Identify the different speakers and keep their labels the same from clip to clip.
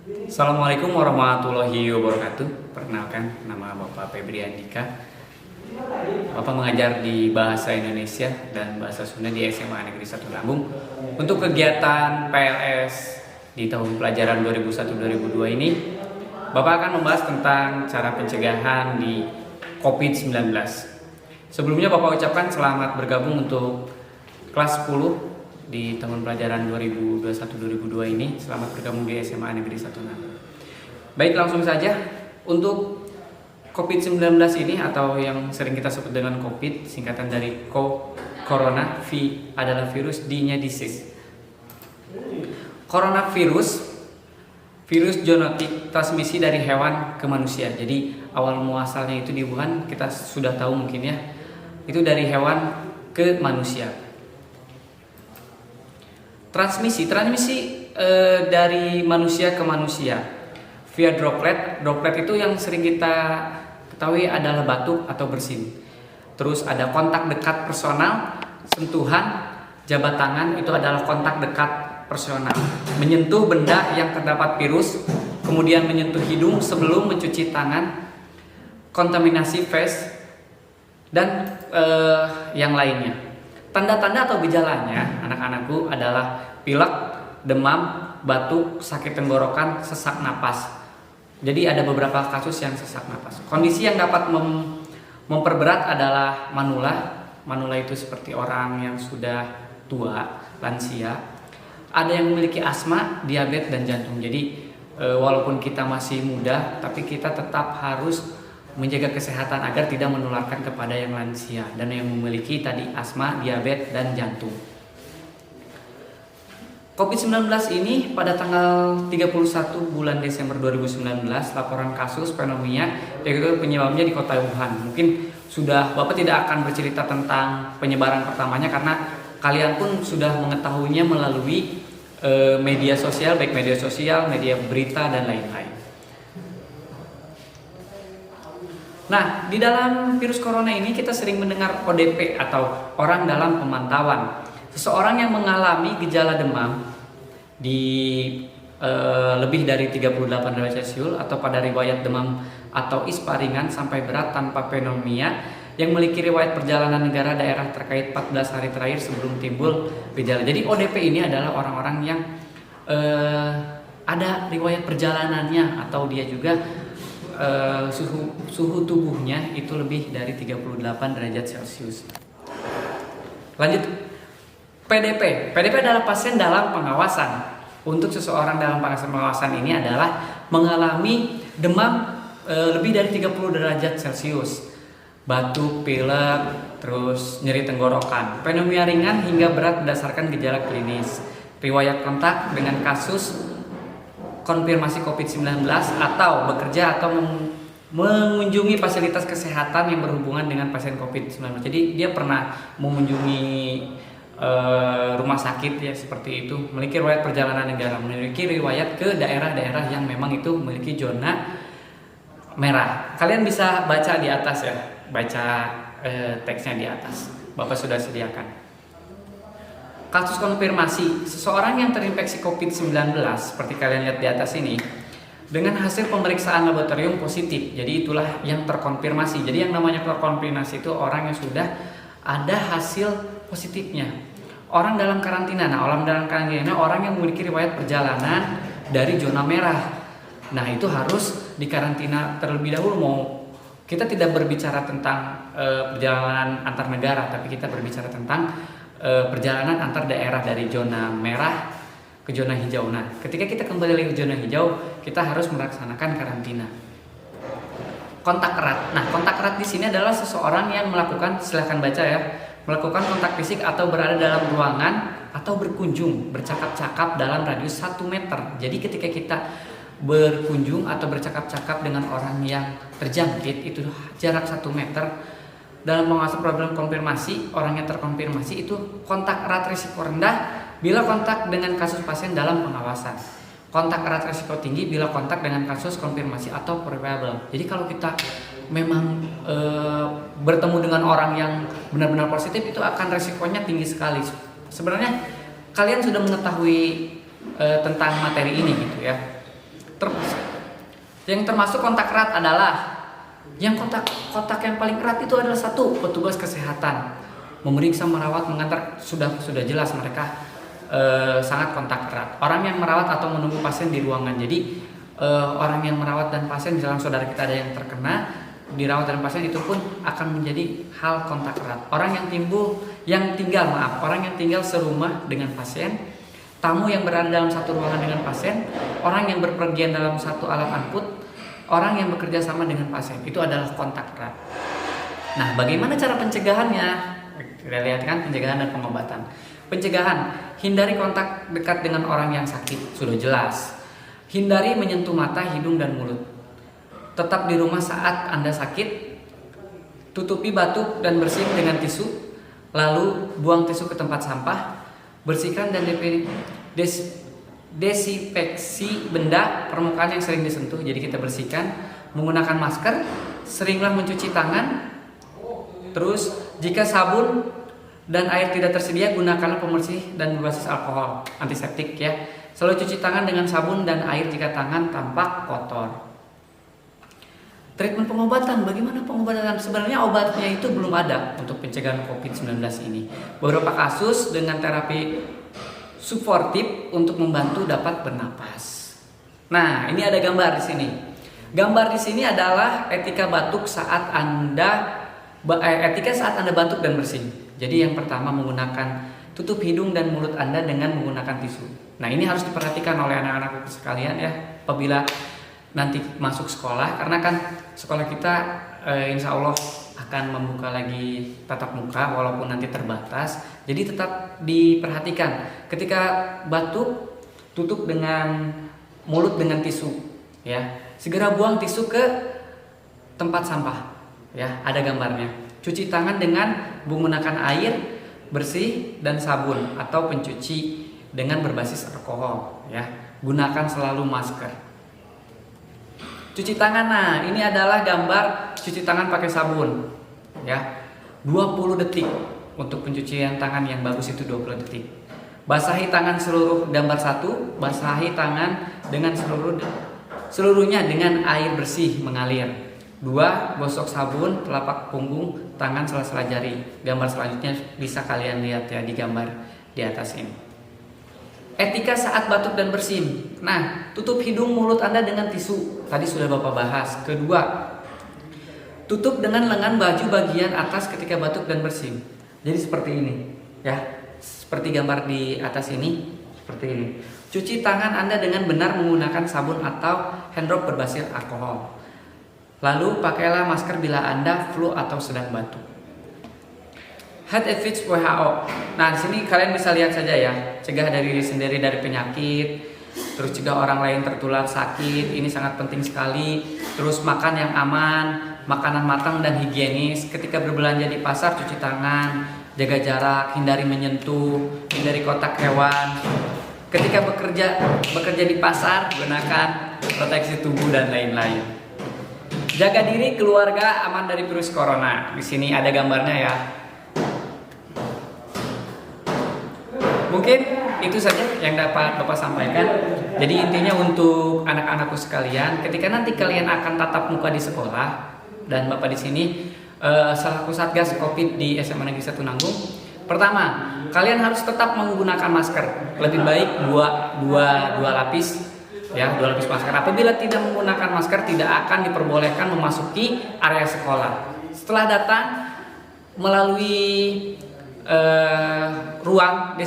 Speaker 1: Assalamualaikum warahmatullahi wabarakatuh. Perkenalkan, nama Bapak Febri Andika. Bapak mengajar di Bahasa Indonesia dan Bahasa Sunda di SMA Negeri 1 Lambung. Untuk kegiatan PLS di tahun pelajaran 2001-2002 ini, Bapak akan membahas tentang cara pencegahan di COVID-19. Sebelumnya Bapak ucapkan selamat bergabung untuk kelas 10 di tahun pelajaran 2021-2002 ini. Selamat bergabung di SMA Negeri 1 Lambung. Baik, langsung saja. Untuk COVID-19 ini atau yang sering kita sebut dengan COVID, singkatan dari Corona, V adalah virus, D-nya disease. Coronavirus, virus zoonotik, transmisi dari hewan ke manusia. Jadi awal muasalnya itu di Wuhan, kita sudah tahu mungkin ya. Itu dari hewan ke manusia. Transmisi dari manusia ke manusia via droplet. Droplet itu yang sering kita ketahui adalah batuk atau bersin. Terus ada kontak dekat personal, sentuhan, jabat tangan, itu adalah kontak dekat personal. Menyentuh benda yang terdapat virus, kemudian menyentuh hidung sebelum mencuci tangan, kontaminasi face, dan yang lainnya. Tanda-tanda atau gejalanya anak-anakku adalah pilek, demam, batuk, sakit tenggorokan, sesak napas. Jadi ada beberapa kasus yang sesak napas. Kondisi yang dapat memperberat adalah manula. Manula itu seperti orang yang sudah tua, lansia. Ada yang memiliki asma, diabetes, dan jantung. Jadi walaupun kita masih muda, tapi kita tetap harus menjaga kesehatan agar tidak menularkan kepada yang lansia dan yang memiliki tadi asma, diabetes, dan jantung. COVID-19 ini pada tanggal 31 bulan Desember 2019, laporan kasus pneumonia yaitu penyebabnya di kota Wuhan. Mungkin sudah Bapak tidak akan bercerita tentang penyebaran pertamanya karena kalian pun sudah mengetahuinya melalui media sosial, baik media sosial, media berita, dan lain-lain. Nah, di dalam virus corona ini kita sering mendengar ODP atau orang dalam pemantauan. Seseorang yang mengalami gejala demam di lebih dari 38 derajat Celcius atau pada riwayat demam atau ispa ringan sampai berat tanpa pneumonia yang memiliki riwayat perjalanan negara daerah terkait 14 hari terakhir sebelum timbul gejala. Jadi ODP ini adalah orang-orang yang ada riwayat perjalanannya atau dia juga suhu tubuhnya itu lebih dari 38 derajat Celcius. Lanjut, PDP. PDP adalah pasien dalam pengawasan. Untuk seseorang dalam pengawasan ini adalah mengalami demam lebih dari 30 derajat Celcius, batuk, pilek, terus nyeri tenggorokan, pneumonia ringan hingga berat berdasarkan gejala klinis, riwayat kontak dengan kasus konfirmasi COVID-19 atau bekerja atau mengunjungi fasilitas kesehatan yang berhubungan dengan pasien COVID-19. Jadi dia pernah mengunjungi rumah sakit ya seperti itu, memiliki riwayat perjalanan negara, memiliki riwayat ke daerah-daerah yang memang itu memiliki zona merah. Kalian bisa baca di atas ya, baca teksnya di atas. Bapak sudah sediakan. Kasus konfirmasi, seseorang yang terinfeksi COVID-19 seperti kalian lihat di atas ini dengan hasil pemeriksaan laboratorium positif. Jadi itulah yang terkonfirmasi. Jadi yang namanya terkonfirmasi itu orang yang sudah ada hasil positifnya. Orang dalam karantina. Nah, orang dalam karantina orang yang memiliki riwayat perjalanan dari zona merah. Nah, itu harus dikarantina terlebih dahulu. Kita tidak berbicara tentang perjalanan antar negara, tapi kita berbicara tentang perjalanan antar daerah dari zona merah ke zona hijau. Nah, ketika kita kembali lagi ke zona hijau, kita harus melaksanakan karantina. Kontak erat. Nah, kontak erat di sini adalah seseorang yang melakukan, silahkan baca ya, melakukan kontak fisik atau berada dalam ruangan atau berkunjung, bercakap-cakap dalam radius 1 meter. Jadi ketika kita berkunjung atau bercakap-cakap dengan orang yang terjangkit itu jarak 1 meter. Dalam pengawasan problem konfirmasi, orang yang terkonfirmasi itu kontak erat risiko rendah bila kontak dengan kasus pasien dalam pengawasan. Kontak erat risiko tinggi bila kontak dengan kasus konfirmasi atau probable. Jadi kalau kita memang bertemu dengan orang yang benar-benar positif itu akan risikonya tinggi sekali. Sebenarnya kalian sudah mengetahui tentang materi ini gitu ya. Yang termasuk kontak erat adalah yang kontak yang paling erat itu adalah satu, petugas kesehatan. Memeriksa, merawat, mengantar, sudah jelas mereka sangat kontak erat. Orang yang merawat atau menunggu pasien di ruangan. Jadi orang yang merawat dan pasien, misalnya saudara kita ada yang terkena, dirawat dan pasien, itu pun akan menjadi hal kontak erat. Orang yang tinggal serumah dengan pasien, tamu yang berada dalam satu ruangan dengan pasien, orang yang berpergian dalam satu alat angkut, orang yang bekerja sama dengan pasien, itu adalah kontak erat. Nah, bagaimana cara pencegahannya? Kita lihat kan, pencegahan dan pengobatan. Pencegahan, hindari kontak dekat dengan orang yang sakit, sudah jelas. Hindari menyentuh mata, hidung, dan mulut. Tetap di rumah saat Anda sakit. Tutupi batuk dan bersin dengan tisu, lalu buang tisu ke tempat sampah. Bersihkan dan desinfeksi benda permukaan yang sering disentuh. Jadi kita bersihkan. Menggunakan masker. Seringlah mencuci tangan. Terus jika sabun dan air tidak tersedia, gunakanlah pembersih dan berbasis alkohol, antiseptik ya. Selalu cuci tangan dengan sabun dan air jika tangan tampak kotor. Treatment pengobatan, bagaimana pengobatan? Sebenarnya obatnya itu belum ada untuk pencegahan COVID-19 ini. Beberapa kasus dengan terapi suportif untuk membantu dapat bernapas. Nah, ini ada gambar di sini. Gambar di sini adalah etika saat Anda batuk dan bersin. Jadi yang pertama, menggunakan tutup hidung dan mulut Anda dengan menggunakan tisu. Nah, ini harus diperhatikan oleh anak-anak sekalian ya, apabila nanti masuk sekolah, karena kan sekolah kita insya Allah akan membuka lagi tatap muka walaupun nanti terbatas. Jadi tetap diperhatikan ketika batuk, tutup dengan mulut dengan tisu ya. Segera buang tisu ke tempat sampah ya, ada gambarnya. Cuci tangan dengan menggunakan air bersih dan sabun atau pencuci dengan berbasis alkohol ya. Gunakan selalu masker. Cuci tangan, nah ini adalah gambar cuci tangan pakai sabun ya. 20 detik untuk pencucian tangan yang bagus itu 20 detik. Basahi tangan seluruh, gambar 1, basahi tangan dengan seluruhnya dengan air bersih mengalir. 2, gosok sabun telapak punggung tangan sela-sela jari. Gambar selanjutnya bisa kalian lihat ya di gambar di atas ini. Etika saat batuk dan bersin. Nah, tutup hidung mulut Anda dengan tisu. Tadi sudah Bapak bahas. Kedua, tutup dengan lengan baju bagian atas ketika batuk dan bersin. Jadi seperti ini, ya. Seperti gambar di atas ini, seperti ini. Cuci tangan Anda dengan benar menggunakan sabun atau hand drop berbasis alkohol. Lalu pakailah masker bila Anda flu atau sedang batuk. Health Advice WHO. Nah, di sini kalian bisa lihat saja ya, cegah diri sendiri dari penyakit, terus cegah orang lain tertular sakit, ini sangat penting sekali. Terus makan yang aman, makanan matang dan higienis. Ketika berbelanja di pasar, cuci tangan, jaga jarak, hindari menyentuh, hindari kontak hewan. Ketika bekerja di pasar, gunakan proteksi tubuh dan lain-lain. Jaga diri, keluarga aman dari virus corona. Di sini ada gambarnya ya. Mungkin itu saja yang dapat Bapak sampaikan. Jadi intinya untuk anak-anakku sekalian, ketika nanti kalian akan tatap muka di sekolah, dan Bapak di sini selaku Satgas Covid di SMA Negeri 1 Nanggung. Pertama, kalian harus tetap menggunakan masker. Lebih baik dua lapis ya, 2 lapis masker. Apabila tidak menggunakan masker, tidak akan diperbolehkan memasuki area sekolah. Setelah datang melalui ruang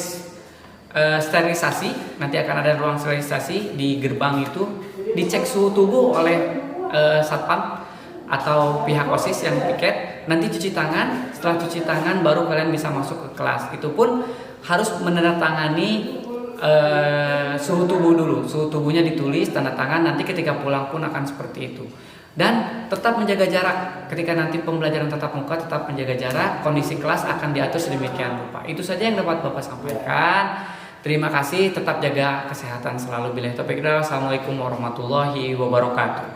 Speaker 1: sterilisasi, nanti akan ada ruang sterilisasi di gerbang itu, dicek suhu tubuh oleh satpam atau pihak OSIS yang piket. Nanti cuci tangan, setelah cuci tangan baru kalian bisa masuk ke kelas. Itu pun harus menandatangani suhu tubuh dulu, suhu tubuhnya ditulis, tanda tangan. Nanti ketika pulang pun akan seperti itu. Dan tetap menjaga jarak. Ketika nanti pembelajaran tatap muka, tetap menjaga jarak. Kondisi kelas akan diatur sedemikian rupa. Itu saja yang dapat Bapak sampaikan. Terima kasih, tetap jaga kesehatan selalu. Billahi taufiq. Assalamualaikum warahmatullahi wabarakatuh.